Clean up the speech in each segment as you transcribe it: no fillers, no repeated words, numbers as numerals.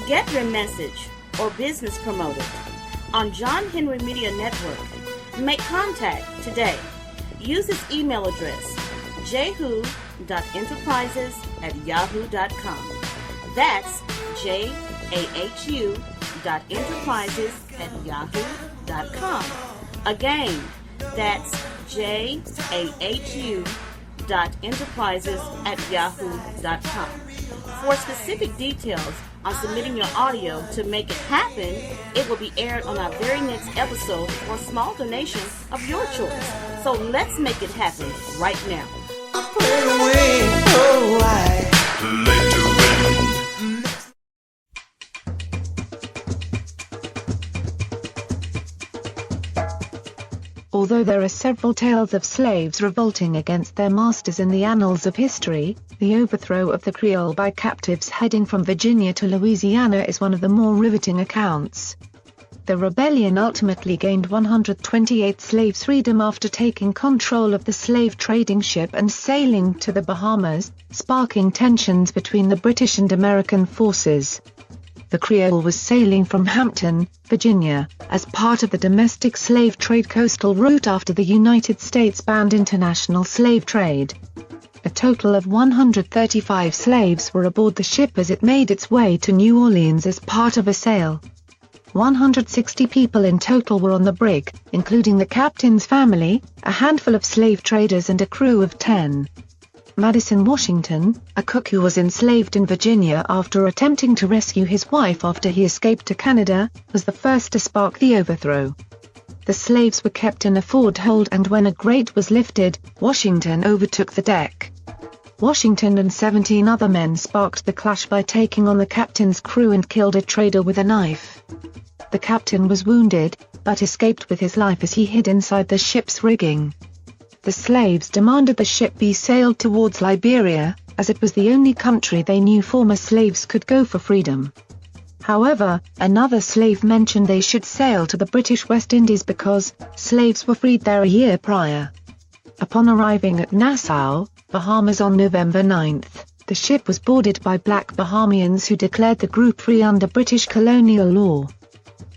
Get your message or business promoted on John Henry Media Network. Make contact today. Use this email address, jahu.enterprises@yahoo.com. That's jahu.enterprises@yahoo.com. Again, that's jahu.enterprises@yahoo.com. For specific details on submitting your audio to make it happen, it will be aired on our very next episode for a small donation of your choice. So let's make it happen right now. Although there are several tales of slaves revolting against their masters in the annals of history, the overthrow of the Creole by captives heading from Virginia to Louisiana is one of the more riveting accounts. The rebellion ultimately gained 128 slaves freedom after taking control of the slave trading ship and sailing to the Bahamas, sparking tensions between the British and American forces. The Creole was sailing from Hampton, Virginia, as part of the domestic slave trade coastal route after the United States banned international slave trade. A total of 135 slaves were aboard the ship as it made its way to New Orleans as part of a sale. 160 people in total were on the brig, including the captain's family, a handful of slave traders and a crew of 10. Madison Washington, a cook who was enslaved in Virginia after attempting to rescue his wife after he escaped to Canada, was the first to spark the overthrow. The slaves were kept in a forward hold, and when a grate was lifted, Washington overtook the deck. Washington and 17 other men sparked the clash by taking on the captain's crew and killed a trader with a knife. The captain was wounded, but escaped with his life as he hid inside the ship's rigging. The slaves demanded the ship be sailed towards Liberia, as it was the only country they knew former slaves could go for freedom. However, another slave mentioned they should sail to the British West Indies because slaves were freed there a year prior. Upon arriving at Nassau, Bahamas on November 9, the ship was boarded by black Bahamians who declared the group free under British colonial law.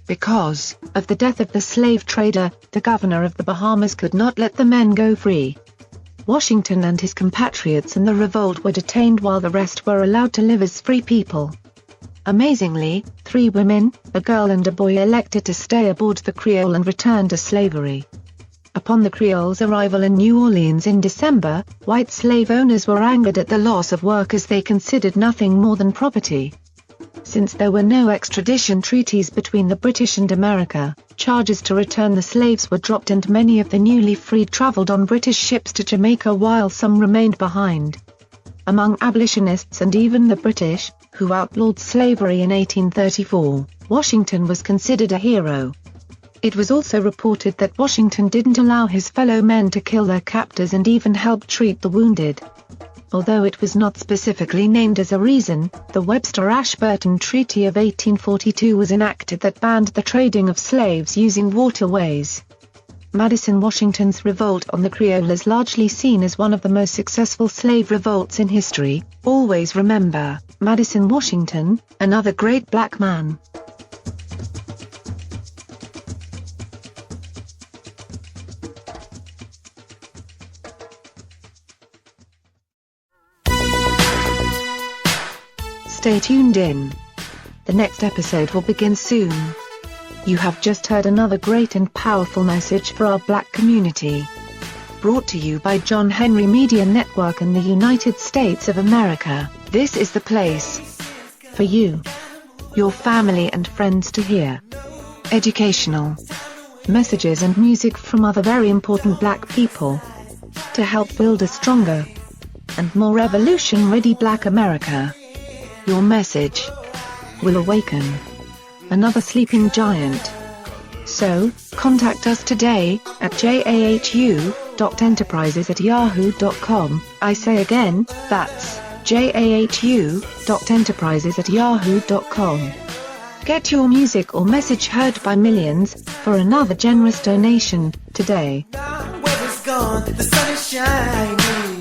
Because of the death of the slave trader, the governor of the Bahamas could not let the men go free. Washington and his compatriots in the revolt were detained while the rest were allowed to live as free people. Amazingly, 3 women, a girl and a boy elected to stay aboard the Creole and return to slavery. Upon the Creole's arrival in New Orleans in December, white slave owners were angered at the loss of work as they considered nothing more than property. Since there were no extradition treaties between the British and America, charges to return the slaves were dropped and many of the newly freed traveled on British ships to Jamaica while some remained behind. Among abolitionists and even the British, who outlawed slavery in 1834, Washington was considered a hero. It was also reported that Washington didn't allow his fellow men to kill their captors and even helped treat the wounded. Although it was not specifically named as a reason, the Webster-Ashburton Treaty of 1842 was enacted that banned the trading of slaves using waterways. Madison Washington's revolt on the Creole is largely seen as one of the most successful slave revolts in history. Always remember, Madison Washington, another great black man. Stay tuned in. The next episode will begin soon. You have just heard another great and powerful message for our black community. Brought to you by John Henry Media Network and the United States of America. This is the place for you, your family and friends to hear educational messages and music from other very important black people to help build a stronger and more revolution-ready black America. Your message will awaken another sleeping giant. So, contact us today at jahu.enterprises@yahoo.com. I say again, that's jahu.enterprises@yahoo.com. Get your music or message heard by millions for another generous donation today. The sun is shining.